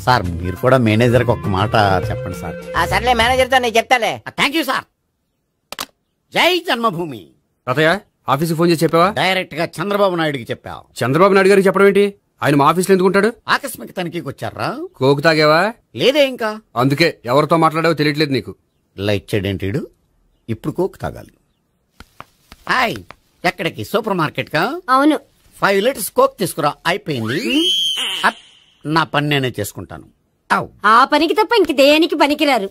సార్ మీరు కూడా మేనేజర్కి ఒక్క మాట చెప్పండి సార్. సర్లే, మేనేజర్తో నేను చెప్తాలే. Thank you sir. జై జన్మభూమి. తాతయ్య, ఆఫీస్కి ఫోన్ చేసి చెప్పావా? డైరెక్ట్ గా చంద్రబాబు నాయుడుకి చెప్పావు. చంద్రబాబు నాయుడు గారికి చెప్పడం ఏంటి? ఆయన మా ఆఫీస్లో ఎందుకుంటాడు? ఆకస్మిక తనిఖీకి వచ్చారా? కోకు తాగావా? లేదే ఇంకా. అందుకే ఎవరితో మాట్లాడావో తెలియట్లేదు నీకు. లైట్ చేయడేంటిడు? ఇప్పుడు కోక్ తాగాలి. హాయ్, ఎక్కడికి? సూపర్ మార్కెట్ కా? అవును. 5 లీటర్స్ కోక్ తీసుకురా. అయిపోయింది. నా పని నేనే చేసుకుంటాను. ఆ పనికి తప్ప ఇంక దేనికి పనికిరారు.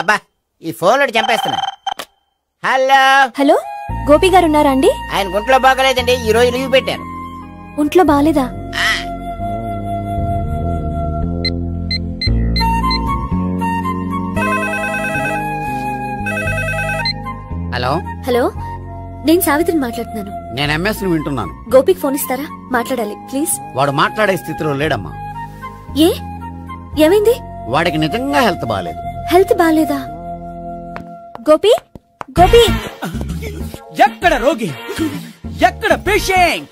అబ్బా, ఈ ఫోన్ చంపేస్తున్నా. హలో. హలో, గోపి గారు ఉన్నారా అండి? ఆయన గుంట్లో బాగలేదండి, ఈ రోజు లీవ్ పెట్టారు. ఒంట్లో బాగాలేదా? హలో. హలో హలో, నేను సావిత్రిని మాట్లాడుతున్నాను. నేను ఎంఎస్ ని వింటున్నాను. గోపికి ఫోన్ ఇస్తారా? మాట్లాడాలి ప్లీజ్. వాడు మాట్లాడే స్థితిలో లేడమ్మా. ఏ ఏమైంది? వాడికి నిజంగా హెల్త్ బాగాలేదు. హెల్త్ బాగాలేదా? గోపి గోపి, ఎక్కడ రోగి, ఎక్కడ పేషెంట్?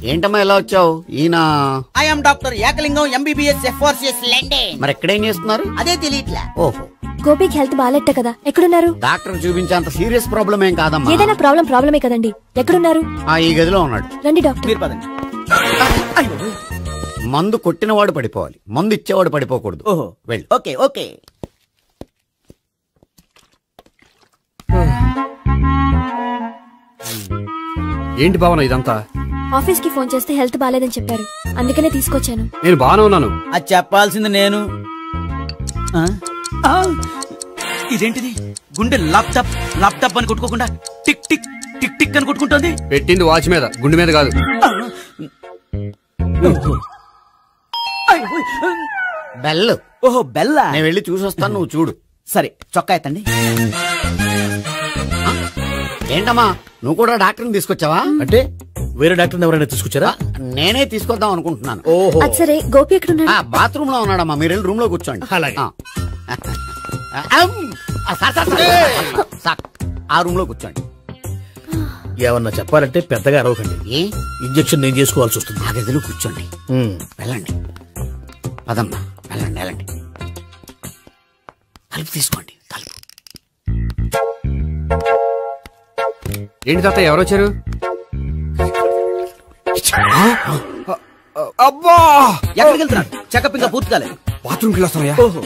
ఏంటమ్మా ఎలా వచ్చావు? ఈయన I'm doctor Ekalingam MBBS FRCS London. మరి ఎక్కడేం చేస్తున్నారు? అదే తెలియట్లా. ఓహో, గోపికి హెల్త్ బాగాలేట కదా, ఎక్కడున్నారు? డాక్టర్ చూపించేంత సీరియస్ ప్రాబ్లం ఏం కాదమ్మా. ఏదైనా ప్రాబ్లమే కదండి. ఎక్కడున్నారు? ఈ గదిలో ఉన్నాడు. రండి డాక్టర్. మీరు పదండి. మందు కొట్టినవాడు పడిపోవాలి, మందు ఇచ్చేవాడు పడిపోకూడదు. ఓహో, వెళ్ళి. Okay okay. ఏంటి భావన ఇదంతా? ఆఫీస్ కి ఫోన్ చేస్తే హెల్త్ బాగాలేదని చెప్పారు, అందుకనే తీసుకొచ్చాను. నేను బాగానే ఉన్నాను. అది చెప్పాల్సింది నేను. ఇదేంటిది? గుండె లాప్టాప్ లాప్టాప్ అని కొట్టుకోకుండా టిక్ టిక్ టిక్ టిక్ అని కొట్టుకుంటుంది. పెట్టింది వాచ్ మీద, గుండె మీద కాదు. బెల్. ఓహో బెల్లా. నేను వెళ్ళి చూసొస్తాను, నువ్వు చూడు. సరే, చొక్కా ఎత్తండి. ఏంటమ్మా, నువ్వు కూడా డాక్టర్ని తీసుకొచ్చావా? అంటే వేరే డాక్టర్ ఎవరైనా తీసుకొచ్చారా? నేనే తీసుకొద్దాం అనుకుంటున్నాను. ఓహో, అది సరే, గోపి ఎక్కడున్నాడు? బాత్రూమ్ లో ఉన్నాడమ్మా, మీరు వెళ్ళి రూమ్ లో కూర్చోండి. అలాగే. ఆ రూమ్ లో కూర్చోండి. ఏమన్నా చెప్పాలంటే పెద్దగా అరవకండి. ఇంజెక్షన్ నేను చేసుకోవాల్సి వస్తుంది. ఆ గదిలో కూర్చోండి. వెళ్ళండి, పదమ్మా, వెళ్ళండి వెళ్ళండి. తలుపు తీసుకోండి, తలుపు. ఏంటి తాత, ఎవరు వచ్చారు? అబ్బా, ఎక్కడికి వెళ్తున్నాడు? చెకప్ ఇంకా పూర్తి కాలేదు. బాత్రూమ్కి వెళ్ళొస్తానయ్యా. ఓహో,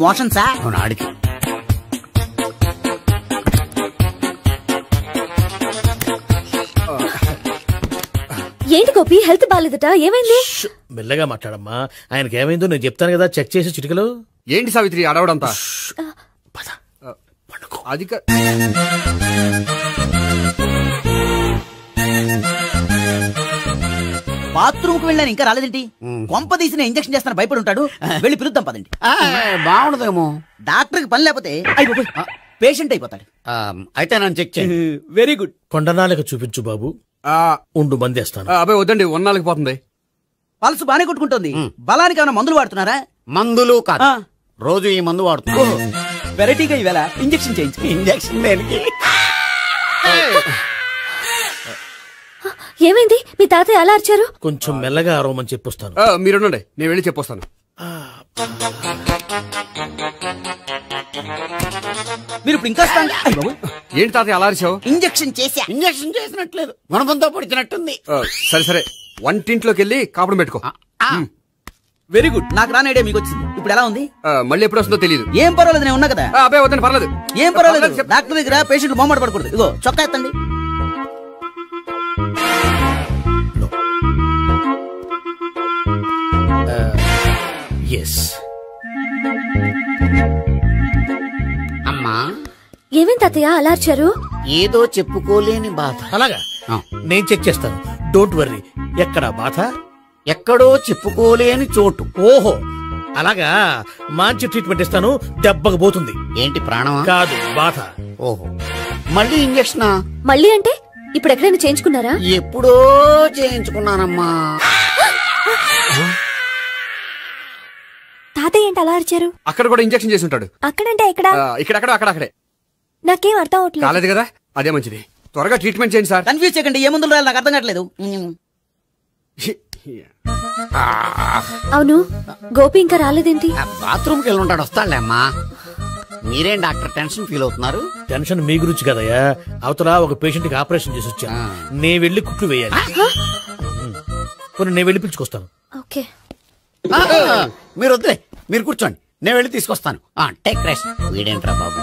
మోషన్ సార్. అవును, ఆడికి. ఏంటి గోపి, హెల్త్ బాగాలేదట, ఏమైంది? మెల్లగా మాట్లాడమ్మా, ఆయనకి ఏమైందో నేను చెప్తాను కదా, చెక్ చేసి చిటికలు. ఏంటి సావిత్రి అడవడంతా? అది బాత్రూమ్ కు వెళ్ళాను, ఇంకా రాలేదేంటి? కొంప తీసిన ఇంజక్షన్ చేస్తాను భయపడి ఉంటాడు. వెళ్ళి పిలుద్దాం పదండి. బాగుండదేమో. డాక్టర్ కి పని లేకపోతే పేషెంట్ అయిపోతాడు. అయితే నన్ను చెక్ చేయండి. Very good. కొండనాలకు చూపించు బాబు, ఉండు మందేస్తాను. అబ్బాయి వద్దండి, 1 నాలుగు పోతుంది. పల్స్ బానే కొట్టుకుంటుంది. బలానికి ఏమైనా మందులు వాడుతున్నారా? మందులు కాదు, రోజు ఈ మందు వాడుతున్నా. వెరైటీగా ఈవేళ ఇంజక్షన్ చేయించు. ఇంజక్షన్ దేనికి? ఏమైంది? మీ తాతయ్య అలా అరిచారు? కొంచెం మెల్లగా అరవమని చెప్పొస్తాను. మీరుండండి, నేను వెళ్ళి చెప్పొస్తాను. మీరు ఇప్పుడు ఇంకా ఏంటి తాతయ్య అలా అరిచావు? ఇంజక్షన్ చేసా. ఇంజక్షన్ చేసినట్లేదు, గుణపంతో పొడిచినట్టుంది. సరే సరే, వంటింట్లోకి వెళ్ళి కాపుడు పెట్టుకో. Very good. నాకు రాని ఐడియా మీకు వచ్చింది. ఇప్పుడు ఎలా ఉంది? మళ్ళీ ఎప్పుడు వస్తుందో తెలియదు. ఏం పర్వాలేదు, నేను ఉన్నా కదా. అబ్బాయి వద్దండి, పర్లేదు. ఏం పర్వాలేదు. డాక్టర్ దగ్గర పేషెంట్ మొహమాట పడకూడదు. ఇగో చొక్కా ఎత్తండి. అమ్మా, ఏమేం తాతయ్య అలా అరిచారు? ఏదో చెప్పుకోలేని బాధ. అలాగా, నేను చెక్ చేస్తాను, డోంట్ వర్రీ. ఎక్కడ బాధ? ఎక్కడో చెప్పుకోలేని చోటు. ఓహో, అలాగా, మంచి ట్రీట్మెంట్ ఇస్తాను, దెబ్బకు పోతుంది. ఏంటి, ప్రాణమా? కాదు, బాధ. ఓహో, మళ్ళీ ఇంజక్షనా? మళ్ళీ అంటే ఇప్పుడు ఎక్కడైనా చేయించుకున్నారా? ఎప్పుడో చేయించుకున్నానమ్మా. తాతయ్య ఏంటి అలా అరిచారు? అక్కడ కూడా ఇంజక్షన్ చేసి ఉంటాడు. అక్కడంటే ఎక్కడ? ఇక్కడ అక్కడే. నాకేం అర్థం అవట్లేదు. కాలేదు కదా, అదే మంచిది. త్వరగా ట్రీట్మెంట్ చేయండి సార్. కన్ఫ్యూజ్ చేయకండి, ఏ మందులు రాయాలి నాకు అర్థం కావట్లేదు. అవును, గోపి ఇంకా రాలేదేంటి? బాత్రూమ్ కి వెళ్ళి ఉంటాడు, వస్తాడులే అమ్మా. మీరేం డాక్టర్ టెన్షన్ ఫీల్ అవుతున్నారు? టెన్షన్ మీ గురించి కదయ్యా, అవతల ఒక పేషెంట్ కి ఆపరేషన్ చేసి వచ్చా, నేను వెళ్ళి కుట్లు వేయాలి. నేను వెళ్ళి పిలుచుకొస్తాను. ఓకే, మీరు వద్దులే, మీరు కూర్చోండి, నేను వెళ్ళి తీసుకొస్తాను. Take rest. వీడేంట్రా బాబు,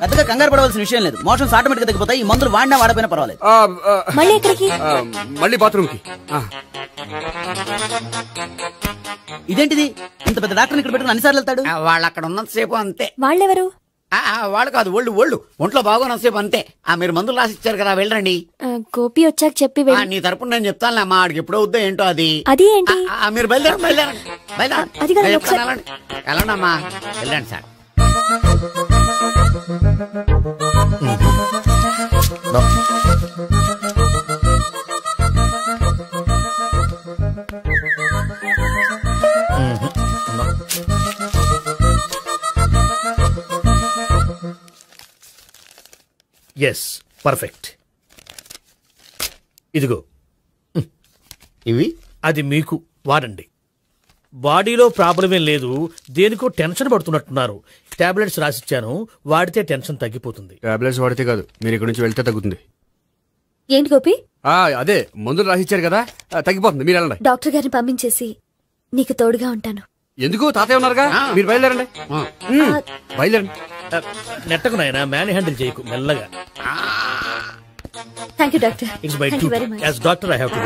పెద్దగా కంగారు పడవలసిన విషయం లేదు. మోషన్స్ ఆటోమేటిక్ గా తగ్గిపోతాయి. ఈ మందులు వాడినా వాడపోయినా పర్వాలేదు. మళ్ళీ ఎక్కడికి? మళ్ళీ బాత్రూమ్ కి. ఇదేంటిది, ఇంత పెద్ద డాక్టర్ ఇక్కడ పెట్టుకుని అన్నిసార్లు వెళ్తాడు? వాళ్ళు అక్కడ ఉన్నంతసేపు అంతే. వాళ్ళెవరు? వాళ్ళు కాదు ఒళ్ళు ఒంట్లో బాగోనంతసేపు అంతే. మీరు మందులు రాసిచ్చారు కదా, వెళ్ళండి. గోపి వచ్చాక చెప్పి నీ తరపున నేను చెప్తానులే అమ్మా, ఆడికి ఎప్పుడు అవుద్దో ఏంటో అది. అది ఏంటి? మీరు బయలుదేరండి. వెళ్ళండి అమ్మా, వెళ్ళండి సార్. Yes, perfect. ఇదిగో ఇవి, అది మీకు వాడండి. బాడీలో ప్రాబ్లం ఏం లేదు, దేనికో టెన్షన్ పడుతున్నట్టున్నారు. టాబ్లెట్స్ రాసిచ్చాను, వాడితే టెన్షన్ తగ్గిపోతుంది. టాబ్లెట్స్ వాడితే కాదు, మీరు ఇక్కడ నుంచి వెళ్తే తగ్గుతుంది. ఏంటి గోపి? అదే మందులు రాసిచ్చారు కదా, తగ్గిపోతుంది. మీరు వెళ్ళండి. డాక్టర్ గారిని పంపించేసి నీకు తోడుగా ఉంటాను. ఎందుకు? తాతయ్య ఉన్నారుగా, మీరు బయలుదేరండి. బయలుదేరండి. నెట్టకు నాయనా, మ్యాన్ హ్యాండిల్ చేయకు, మెల్లగా. Thank you doctor. It's my duty as doctor, I have to.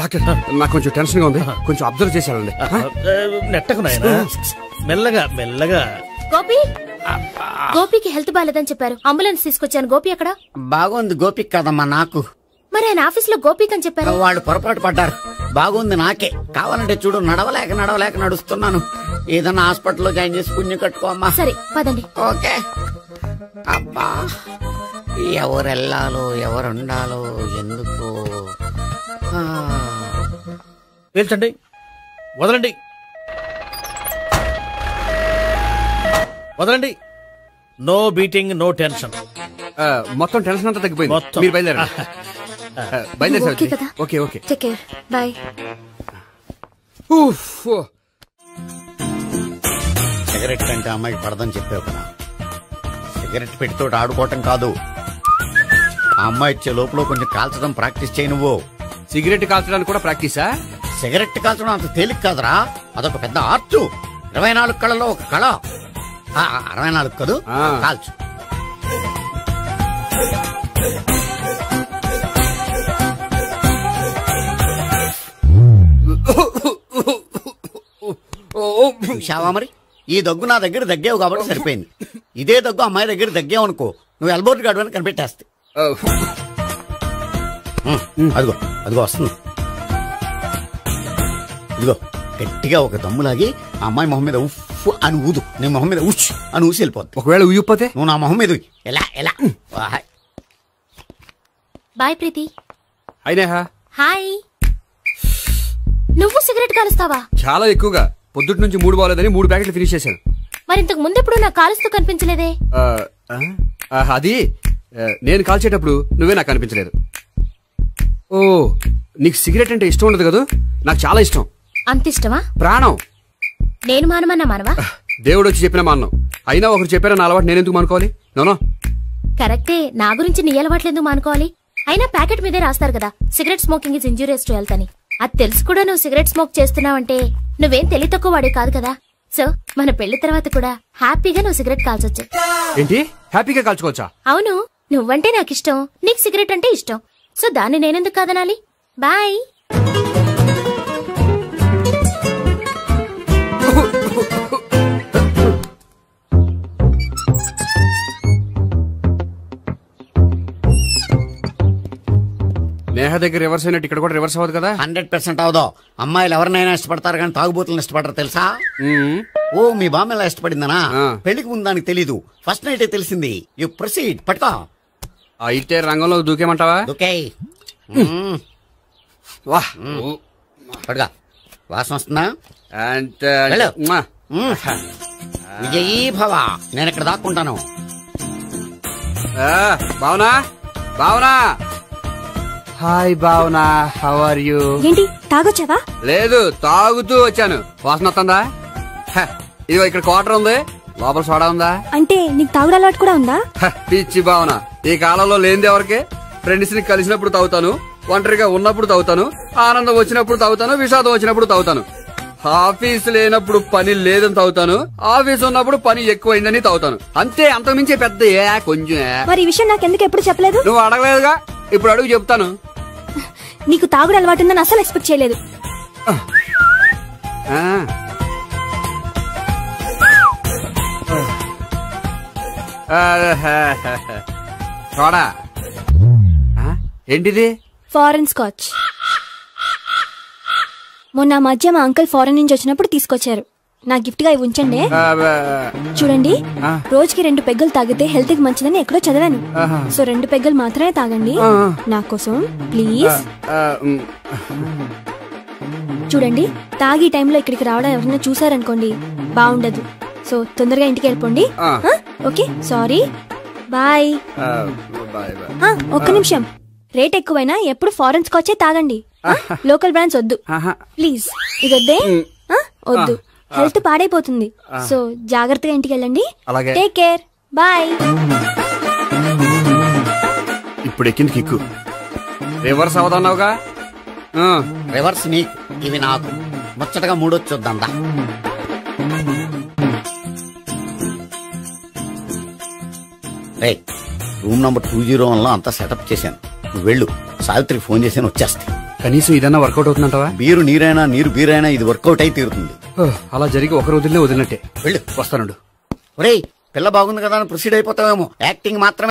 Doctor, నాకు కొంచెం టెన్షన్ గా ఉంది, కొంచెం అబ్జర్వ్ చేశానండి. నెట్టకు నాయనా, మెల్లగా మెల్లగా. గోపికి హెల్త్ బాలేదని చెప్పారు, అంబులెన్స్ తీసుకొచ్చాను. గోపి అక్కడ? బాగుంది గోపిక్ కదమ్మా, నాకు. మరి ఆయన ఆఫీస్ లో గోపిక్ అని చెప్పారు. వాళ్ళు పొరపాటు పడ్డారు. బాగుంది నాకే. కావాలంటే చూడు, నడవలేక నడుస్తున్నాను. ఏదన్నా హాస్పిటల్లో జాయిన్ చేసి పుణ్యం కట్టుకోమ్మా. సరే పదండి. ఓకే. అబ్బా, ఎవరెళ్ళాలో ఎవరుండాలో ఎందుకు. పేల్చండి, వదలండి, వదలండి. No beating, no tension. మొత్తం టెన్షన్ అంతా తగ్గిపోయింది. మీరు బయలుదేరండి. బయలుదేరి. Okay okay, take care, bye. Cigarette కంటే అమ్మాయికి పడదని చెప్పావు కదా. సిగరెట్ పెట్టితో ఆడుకోవటం కాదు, ఆ అమ్మాయి ఇచ్చే లోపల కొంచెం కాల్చడం ప్రాక్టీస్ చేయి. నువ్వు సిగరెట్ కాల్చడానికి కూడా ప్రాక్టీసా? సిగరెట్ కాల్చడం అంత తేలిక కాదురా, అదొక పెద్ద ఆర్ట్. 24 కళలో ఒక కళ. 64 కదు, కాల్చు. చూశావా మరి, ఈ దగ్గు నా దగ్గర దగ్గేవు కాబట్టి సరిపోయింది. ఇదే దగ్గు అమ్మాయి దగ్గర దగ్గేవు అనుకో, నువ్వు ఎల్బోర్డ్ గార్డు అని కనిపెట్టేస్తే. అదిగో అదిగో వస్తుంది. ఇదిగో గట్టిగా ఒక దమ్ములాగి ఆ అమ్మాయి మొహం మీద ఉఫ్ అని ఊదు, నీ మొహం మీద ఉచ్ అని ఊసి వెళ్ళిపోద్ది. ఒకవేళ ఊయకపోతే నువ్వు నా మొహం మీద ఎలా ఎలా. బాయ్ ప్రీతి. అయినా హాయ్. నువ్వు సిగరెట్ కాలుస్తావా? చాలా ఎక్కువగా. పొద్దుటి నుంచి 3 బాలేదని 3 ప్యాకెట్లు ఫినిష్ చేశాను. మరి ఇంతకు ముందు ఎప్పుడు నాకు కాలుస్తూ కనిపించలేదే? అది నేను కాల్చేటప్పుడు నువ్వే నాకు కనిపించలేదు. ఓ, నీకు సిగరెట్ అంటే ఇష్టం ఉండదు కదా? నాకు చాలా ఇష్టం. అంత ఇష్టమా? ప్రాణం. నేను మానమన్నా మానవా? దేవుడు వచ్చి చెప్పిన మానం. అయినా ఒకరు చెప్పారా నా అలవాటు నేనెందుకు మానుకోవాలి? నోనో కరెక్టే, నా గురించి నీ అలవాట్లు ఎందుకు మానుకోవాలి? అయినా ప్యాకెట్ మీదే రాస్తారు కదా, cigarette smoking is injurious to health అని. అది తెలుసు కూడా నువ్వు సిగరెట్ స్మోక్ చేస్తున్నావంటే నువ్వేం తెలివి తక్కువ వాడే కాదు కదా. సో మన పెళ్లి తర్వాత కూడా హ్యాపీగా నువ్వు సిగరెట్ కాల్చొచ్చు. ఏంటి? హ్యాపీగా కాల్చుకోవచ్చా? అవును, నువ్వంటే నాకు ఇష్టం, నీకు సిగరెట్ అంటే ఇష్టం. సో దాన్ని నేనెందుకు కాదనాలి? బాయ్. నేహ దగ్గర రివర్స్ అయినట్టు ఇక్కడ కూడా రివర్స్ అవ్వదు కదా? 100% అవదో. అమ్మాయిలు ఎవరినైనా ఇష్టపడతారు కానీ తాగుబోతులను ఇష్టపడరు తెలుసా? ఓ, మీ బామ్మ ఎలా ఇష్టపడిందనా? పెళ్లికి ముందు దానికి తెలీదు, ఫస్ట్ నైట్ తెలిసింది. You proceed. పట్టుకో. అయితే రంగంలో దూకేమంటావా? దూకే. పట్టుగా. వాసన వస్తుందా? విజయీ భవ. నేను ఇక్కడ దాక్కుంటాను. Bhavana, Bhavana. Hi Bhavana, how are you? ఏంటి తాగొచ్చావా? లేదు, తాగుతూ వచ్చాను. వాసన వస్తుందా? ఇదిగో ఇక్కడ క్వార్టర్ ఉంది, లోపల సోడా ఉందా? అంటే నీకు తాగుడు అలవాటు కూడా ఉందా? పిచ్చి భావన, ఈ కాలంలో లేనిది ఎవరికి? ఫ్రెండ్స్ ని కలిసినప్పుడు తాగుతాను, ఒంటరిగా ఉన్నప్పుడు తాగుతాను, ఆనందం వచ్చినప్పుడు తాగుతాను, విషాదం వచ్చినప్పుడు తాగుతాను. ఆఫీస్ లేనప్పుడు పని లేదని తాగుతాను, ఆఫీస్ ఉన్నప్పుడు పని ఎక్కువైందని తాగుతాను. అంతే, అంతకుమించే పెద్ద కొంచెం. మరి ఈ విషయం నాకెందుకు ఎప్పుడు చెప్పలేదు? నువ్వు అడగలేదుగా, ఇప్పుడు అడుగు చెప్తాను. నీకు తాగుడు అలవాటు ఉందని అసలు ఎక్స్పెక్ట్ చేయలేదు. చూడా ఏంటిది? Foreign scotch. మొన్న మధ్య మా అంకుల్ ఫారెన్ నుంచి వచ్చినప్పుడు తీసుకొచ్చారు. నా గిఫ్ట్ గా ఇవి ఉంచండి. చూడండి, రోజుకి 2 పెగ్గులు తాగితే హెల్త్ కి మంచిదని ఎక్కడో చదివాను. సో 2 పెగ్గులు మాత్రమే తాగండి నా కోసం ప్లీజ్. చూడండి, తాగి టైంలో ఇక్కడికి రావడం ఎవరైనా చూసారనుకోండి బాగుండదు. సో తొందరగా ఇంటికి వెళ్ళిపోండి. Okay, sorry, bye. ఒక్క నిమిషం, రేట్ ఎక్కువైనా ఎప్పుడు ఫారెన్ స్కాచే తాగండి. లోకల్ బ్రాండ్స్ వద్దు ప్లీజ్. ఇది వద్దే, వద్దు, హెల్త్ పాడైపోతుంది. సో జాగ్రత్తగా ఇంటికి వెళ్ళండి. Take care, bye. ఇప్పుడు ఎక్కింది కిక్కు. రివర్స్ అవదన్నావుగా? రివర్స్ నీకు, ఇవి నాకు. ముచ్చటగా మూడొచ్చొద్దా? రూమ్ నంబర్ 201 లో అంతా సెటప్ చేశాను. నువ్వు వెళ్ళు, సావిత్రికి ఫోన్ చేశాను, వచ్చేస్తా. కనీసం ఇదన్నా వర్కౌట్ అవుతుందంటావా? బీరు నీరైనా నీరు బీరైనా ఇది వర్కౌట్ అయి తీరుతుంది. అలా జరిగి ఒక రోజుల్లో వదిలినట్టే. వెళ్ళు, వస్తానుండు. ఒరేయ్, పిల్ల బాగుంది కదా అని ప్రొసీడ్ అయిపోతావేమో. యాక్టింగ్ మాత్రమే.